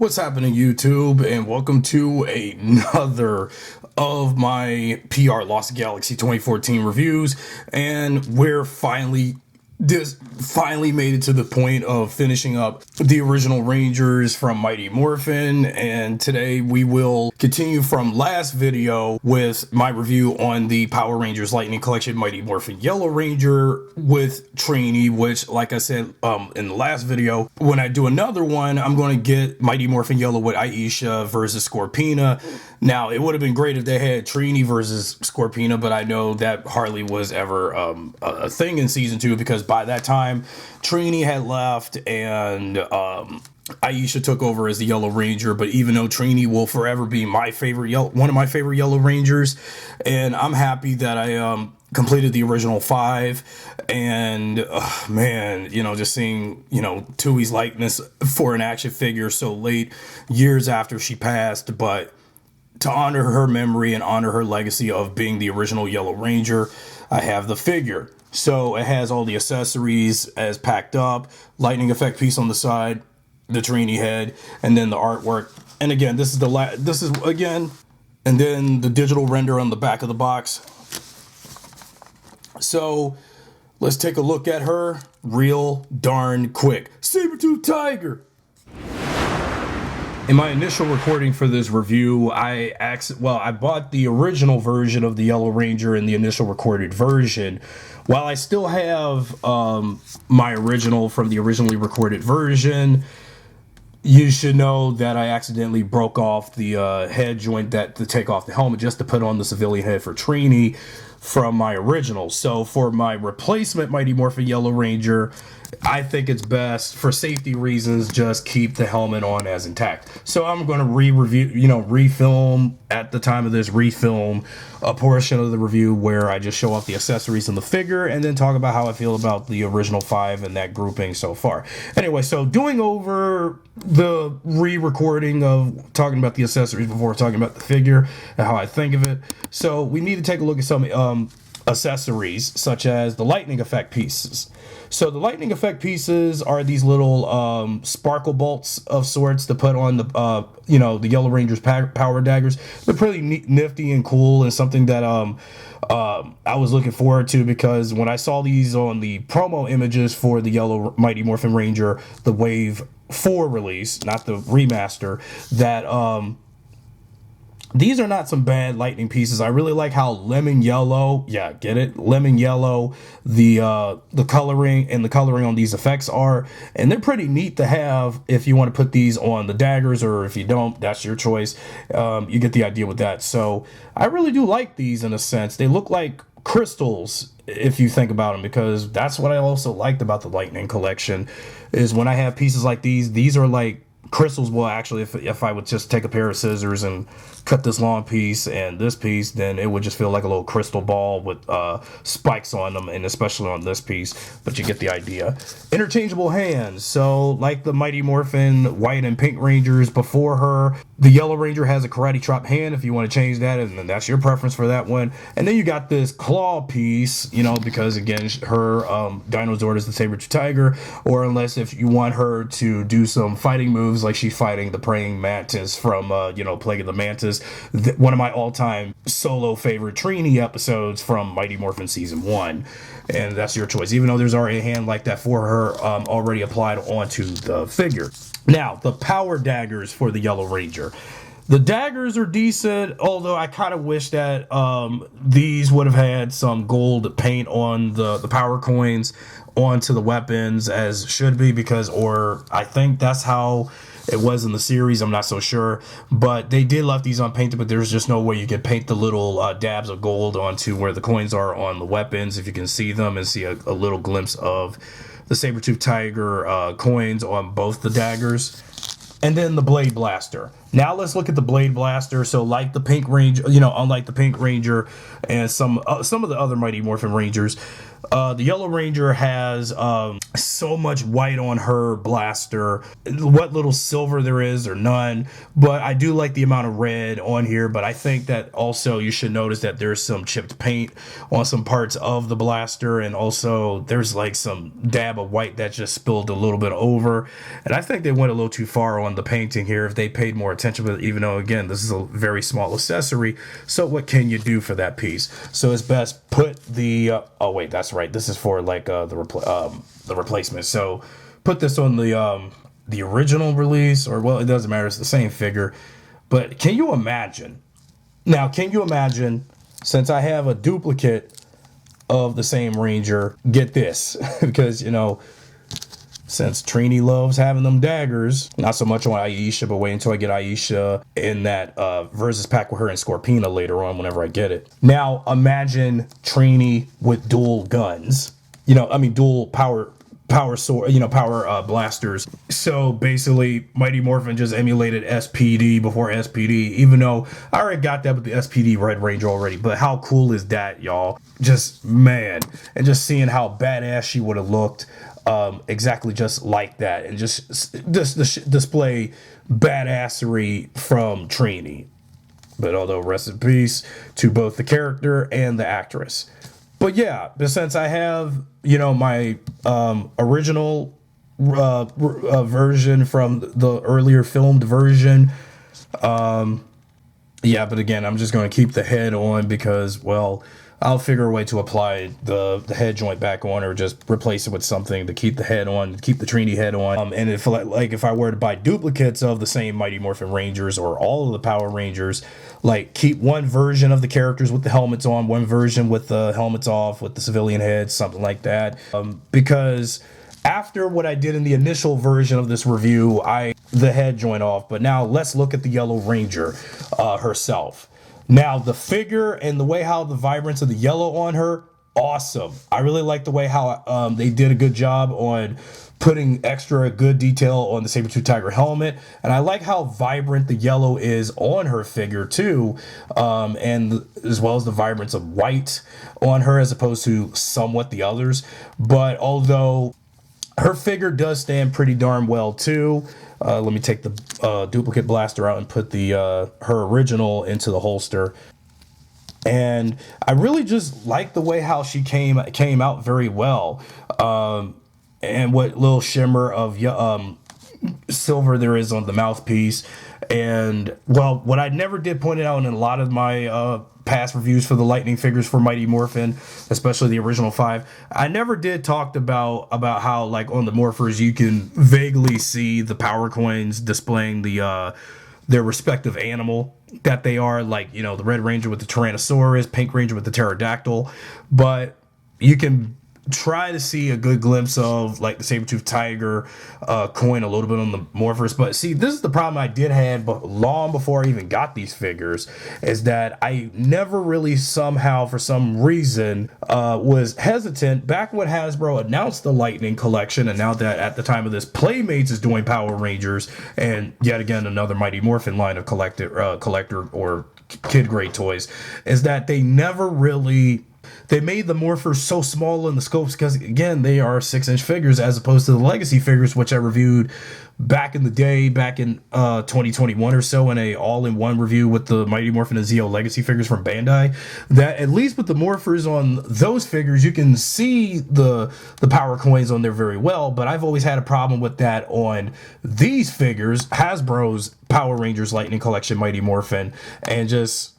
What's happening, YouTube, and welcome to another of my PRLostGalaxy2014 reviews. And we're finally made it to the point of finishing up the original Rangers from Mighty Morphin, and today we will continue from last video with my review on the Power Rangers Lightning Collection Mighty Morphin Yellow Ranger with Trini, which, like I said in the last video, when I do another one, I'm going to get Mighty Morphin Yellow with Aisha versus Scorpina. Now, it would have been great if they had Trini versus Scorpina, but I know that hardly was ever a thing in season 2, because by that time Trini had left and Aisha took over as the Yellow Ranger. But even though Trini will forever be my favorite one of my favorite Yellow Rangers, and I'm happy that I completed the original 5, and man, just seeing Tui's likeness for an action figure so late, years after she passed, but to honor her memory and honor her legacy of being the original Yellow Ranger, I have the figure. So it has all the accessories as packed up, lightning effect piece on the side, the Trini head, and then the artwork. And again, this is and then the digital render on the back of the box. So let's take a look at her real darn quick. Saber-tooth tiger. In my initial recording for this review, I bought the original version of the Yellow Ranger in the initial recorded version. While I still have my original from the originally recorded version, you should know that I accidentally broke off the head joint to take off the helmet just to put on the civilian head for Trini from my original. So for my replacement Mighty Morphin Yellow Ranger, I think it's best, for safety reasons, just keep the helmet on as intact. So I'm going to refilm at the time of this, refilm a portion of the review where I just show off the accessories and the figure, and then talk about how I feel about the original 5 and that grouping so far. Anyway, so doing over the re-recording of talking about the accessories before talking about the figure and how I think of it. So we need to take a look at some accessories, such as the lightning effect pieces. So the lightning effect pieces are these little sparkle bolts of sorts to put on the the Yellow Ranger's power daggers. They're pretty nifty and cool, and something that I was looking forward to, because when I saw these on the promo images for the Yellow Mighty Morphin Ranger, the Wave 4 release, not the remaster, that these are not some bad lightning pieces. I really like how lemon yellow, yeah, get it? Lemon yellow, the coloring on these effects are, and they're pretty neat to have if you want to put these on the daggers, or if you don't, that's your choice. You get the idea with that. So I really do like these in a sense. They look like crystals if you think about them, because that's what I also liked about the Lightning collection, is when I have pieces like these are like crystals. Well, actually, if I would just take a pair of scissors and cut this long piece and this piece, then it would just feel like a little crystal ball with spikes on them, and especially on this piece, but you get the idea. Interchangeable hands. So like the Mighty Morphin white and pink Rangers before her, the Yellow Ranger has a karate chop hand if you want to change that, and then that's your preference for that one. And then you got this claw piece, because again, her Dino Zord is the saber-tooth tiger, or unless if you want her to do some fighting moves, like she's fighting the praying mantis from Plague of the Mantis, one of my all-time solo favorite Trini episodes from Mighty Morphin season 1, and that's your choice, even though there's already a hand like that for her already applied onto the figure. Now, the power daggers for the Yellow Ranger. The daggers are decent, although I kind of wish that these would have had some gold paint on the power coins onto the weapons, as should be, or I think that's how it was in the series. I'm not so sure, but they did left these unpainted, but there's just no way you could paint the little dabs of gold onto where the coins are on the weapons, if you can see them and see a little glimpse of the saber-tooth tiger coins on both the daggers. And then the blade blaster. Now let's look at the Blade Blaster. So like the Pink Ranger, you know, unlike the Pink Ranger and some of the other Mighty Morphin Rangers, the Yellow Ranger has so much white on her blaster. What little silver there is or none, but I do like the amount of red on here. But I think that also you should notice that there's some chipped paint on some parts of the blaster, and also there's like some dab of white that just spilled a little bit over. And I think they went a little too far on the painting here if they paid more attention. But even though, again, this is a very small accessory, so what can you do for that piece? So it's best put the oh wait, that's right, this is for like the replacement. So put this on the original release, or well, it doesn't matter, it's the same figure. But can you imagine, now can you imagine, since I have a duplicate of the same Ranger, get this, because you know, since Trini loves having them daggers, not so much on Aisha, but wait until I get Aisha in that versus pack with her and Scorpina later on whenever I get it. Now imagine Trini with dual guns, you know, I mean dual power sword, you know, power blasters. So basically Mighty Morphin just emulated SPD before SPD, even though I already got that with the SPD Red Ranger already. But how cool is that, y'all? Just, man, and just seeing how badass she would have looked exactly just like that, and just display badassery from Trini. But although rest in peace to both the character and the actress. But yeah, but since I have, you know, my original version from the earlier filmed version, yeah, but again, I'm just going to keep the head on because, well, I'll figure a way to apply the head joint back on, or just replace it with something to keep the head on, keep the Trini head on. And if if I were to buy duplicates of the same Mighty Morphin Rangers or all of the Power Rangers, like keep one version of the characters with the helmets on, one version with the helmets off, with the civilian heads, something like that. Because after what I did in the initial version of this review, the head joint off. But now let's look at the Yellow Ranger herself. Now, the figure and the way how the vibrance of the yellow on her, awesome. I really like the way how they did a good job on putting extra good detail on the Saber-Tooth Tiger helmet. And I like how vibrant the yellow is on her figure, too. And as well as the vibrance of white on her as opposed to somewhat the others. But although her figure does stand pretty darn well, too. Let me take the duplicate blaster out and put the her original into the holster. And I really just like the way how she came out very well. And what little shimmer of silver there is on the mouthpiece. And, well, what I never did point it out in a lot of my past reviews for the Lightning figures for Mighty Morphin, especially the original 5, I never did talk about how, like, on the Morphers you can vaguely see the power coins displaying their respective animal that they are, like, you know, the Red Ranger with the Tyrannosaurus, Pink Ranger with the Pterodactyl, but you can try to see a good glimpse of like the Saber-Tooth Tiger coin a little bit on the Morphers. But see, this is the problem I did have long before I even got these figures, is that I never really somehow, for some reason, was hesitant back when Hasbro announced the Lightning collection, and now that at the time of this Playmates is doing Power Rangers, and yet again another Mighty Morphin line of collector or kid grade toys, is that they never really... They made the Morphers so small in the scopes because, again, they are 6-inch figures as opposed to the Legacy figures, which I reviewed back in the day, back in 2021 or so, in a all-in-one review with the Mighty Morphin and Zeo Legacy figures from Bandai. That at least with the Morphers on those figures, you can see the power coins on there very well. But I've always had a problem with that on these figures, Hasbro's Power Rangers Lightning Collection Mighty Morphin, and just...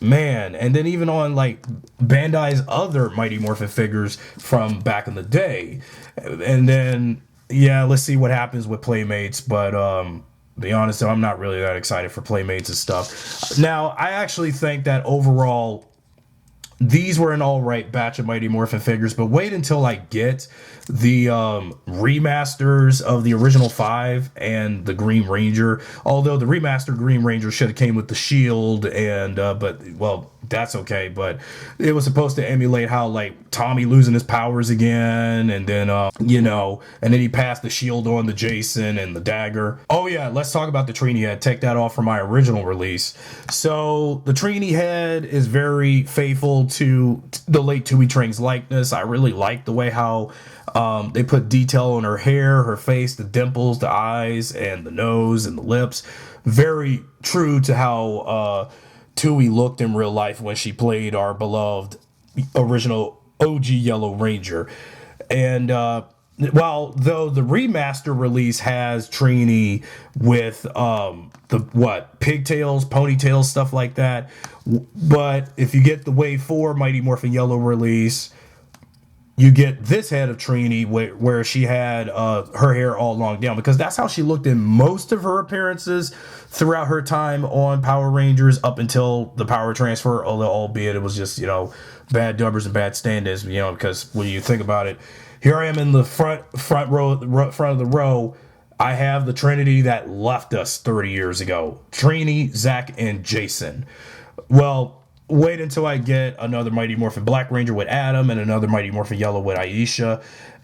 Man, and then even on like Bandai's other Mighty Morphin figures from back in the day. And then, yeah, let's see what happens with Playmates. But to be honest, I'm not really that excited for Playmates and stuff. Now, I actually think that overall, these were an all right batch of Mighty Morphin figures, but wait until I get the remasters of the original 5 and the Green Ranger. Although the remastered Green Ranger should have came with the shield, and but well, that's okay. But it was supposed to emulate how like Tommy losing his powers again, and then you know, and then he passed the shield on to Jason and the dagger. Oh yeah, let's talk about the Trini head. Take that off from my original release. So the Trini head is very faithful to the late Tui Chang's likeness. I really like the way how they put detail on her hair, her face, the dimples, the eyes, and the nose and the lips. Very true to how Tui looked in real life when she played our beloved original OG Yellow Ranger. And while though the remaster release has Trini with the pigtails, ponytails, stuff like that, but if you get the Wave 4 Mighty Morphin Yellow release, you get this head of Trini where she had her hair all long down, because that's how she looked in most of her appearances throughout her time on Power Rangers up until the power transfer, although albeit it was just, you know, bad dubbers and bad stand-ins, you know, because when you think about it, here I am in the front of the row. I have the Trinity that left us 30 years ago. Trini, Zach, and Jason. Well, wait until I get another Mighty Morphin Black Ranger with Adam and another Mighty Morphin Yellow with Aisha.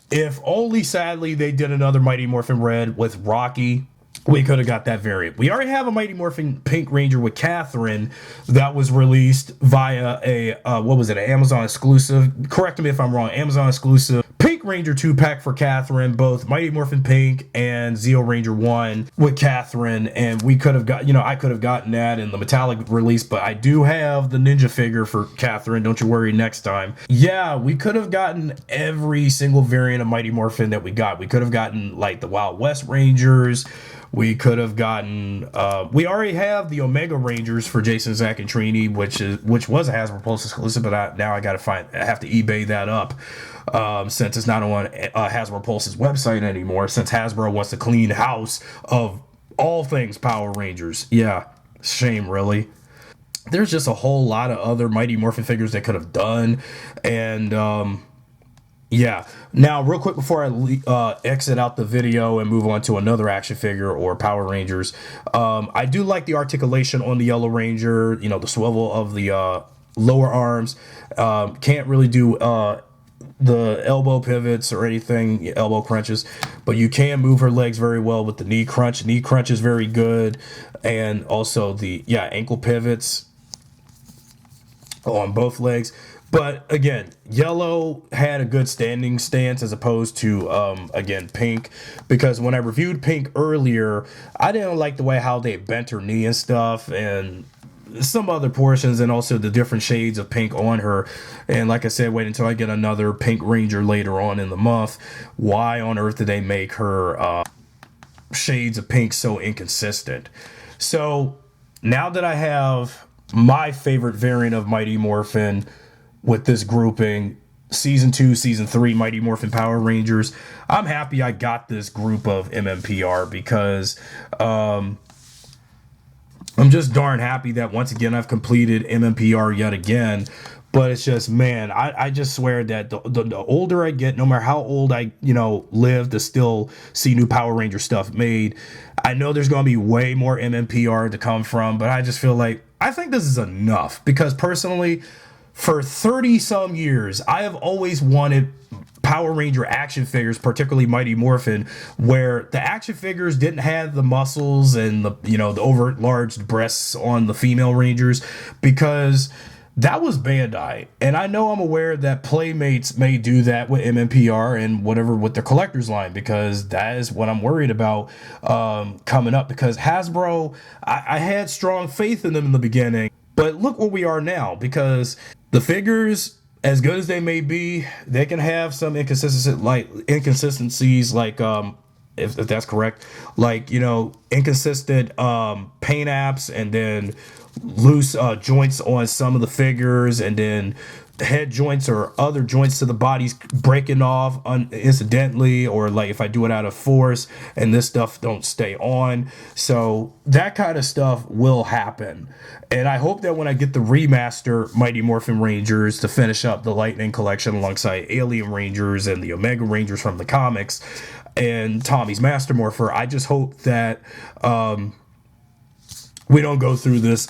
If only, sadly, they did another Mighty Morphin Red with Rocky, we could have got that variant. We already have a Mighty Morphin Pink Ranger with Catherine that was released via a, an Amazon exclusive. Correct me if I'm wrong. Amazon exclusive Pink Ranger 2-pack for Catherine, both Mighty Morphin Pink and Zeo Ranger 1 with Catherine. And we could have got, you know, I could have gotten that in the metallic release, but I do have the Ninja figure for Catherine. Don't you worry next time. Yeah, we could have gotten every single variant of Mighty Morphin that we got. We could have gotten like the Wild West Rangers. We could have gotten, we already have the Omega Rangers for Jason, Zach, and Trini, which was a Hasbro Pulse exclusive, but I have to eBay that up, since it's not on Hasbro Pulse's website anymore, since Hasbro wants to clean house of all things Power Rangers. Yeah, shame, really. There's just a whole lot of other Mighty Morphin figures they could have done, and yeah. Now, real quick before I exit out the video and move on to another action figure or Power Rangers, I do like the articulation on the Yellow Ranger. You know, the swivel of the lower arms. Can't really do the elbow pivots or anything, elbow crunches, but you can move her legs very well with the knee crunch. Knee crunch is very good, and also the ankle pivots on both legs. But again, Yellow had a good standing stance as opposed to, again, Pink. Because when I reviewed Pink earlier, I didn't like the way how they bent her knee and stuff. And some other portions, and also the different shades of pink on her. And like I said, wait until I get another Pink Ranger later on in the month. Why on earth did they make her shades of pink so inconsistent? So now that I have my favorite variant of Mighty Morphin with this grouping, Season 2, Season 3 Mighty Morphin Power Rangers, I'm happy I got this group of MMPR, because I'm just darn happy that once again I've completed MMPR yet again. But it's just, man, I just swear that the older I get, no matter how old I live to still see new Power Ranger stuff made, I know there's going to be way more MMPR to come from, but I just feel like I think this is enough, because personally, for 30 some years, I have always wanted Power Ranger action figures, particularly Mighty Morphin, where the action figures didn't have the muscles and the over large breasts on the female Rangers, because that was Bandai. And I know I'm aware that Playmates may do that with MMPR and whatever with their collector's line, because that is what I'm worried about coming up, because Hasbro, I had strong faith in them in the beginning, but look where we are now, because the figures, as good as they may be, they can have some inconsistencies, like if that's correct, like inconsistent paint apps, and then loose joints on some of the figures, and then head joints or other joints to the body's breaking off incidentally, or like if I do it out of force and this stuff don't stay on. So that kind of stuff will happen. And I hope that when I get the remaster Mighty Morphin Rangers to finish up the Lightning collection alongside Alien Rangers and the Omega Rangers from the comics and Tommy's Master Morpher, I just hope that we don't go through this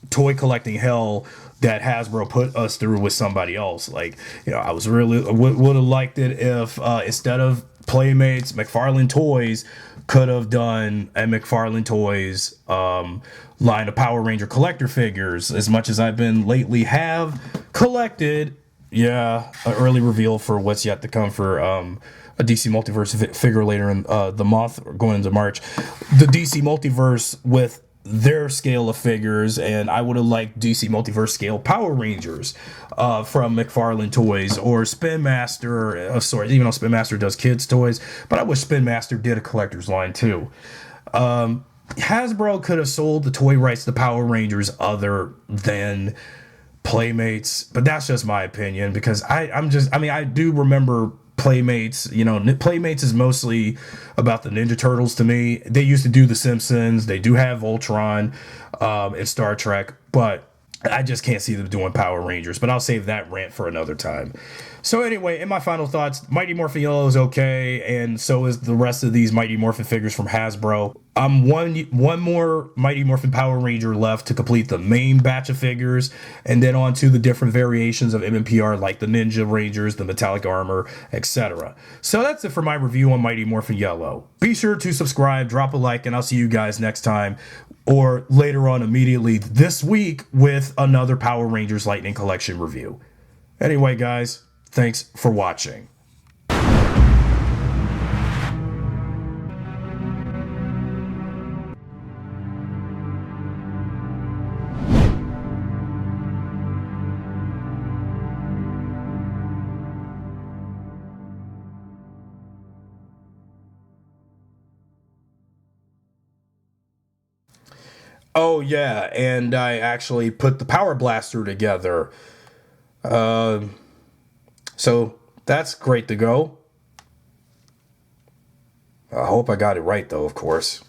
toy collecting hell that Hasbro put us through with somebody else. Like, you know, I was really would have liked it if instead of Playmates, McFarlane Toys could have done a McFarlane Toys line of Power Ranger collector figures. As much as I've been lately have collected, yeah, an early reveal for what's yet to come for a DC Multiverse figure later in the month, going into March. The DC Multiverse with their scale of figures, and I would have liked DC Multiverse scale Power Rangers from McFarlane Toys or Spin Master. Sorry, even though Spin Master does kids toys, but I wish Spin Master did a collector's line too. Hasbro could have sold the toy rights to Power Rangers other than Playmates, but that's just my opinion, because I do remember Playmates. You know, Playmates is mostly about the Ninja Turtles to me. They used to do The Simpsons. They do have Voltron and Star Trek, but I just can't see them doing Power Rangers. But I'll save that rant for another time. So anyway, in my final thoughts, Mighty Morphin Yellow is okay, and so is the rest of these Mighty Morphin figures from Hasbro. One more Mighty Morphin Power Ranger left to complete the main batch of figures, and then on to the different variations of MMPR like the Ninja Rangers, the Metallic Armor, etc. So that's it for my review on Mighty Morphin Yellow. Be sure to subscribe, drop a like, and I'll see you guys next time, or later on immediately this week with another Power Rangers Lightning Collection review. Anyway, guys, thanks for watching. Oh yeah, and I actually put the Power Blaster together. So that's great to go. I hope I got it right though, of course.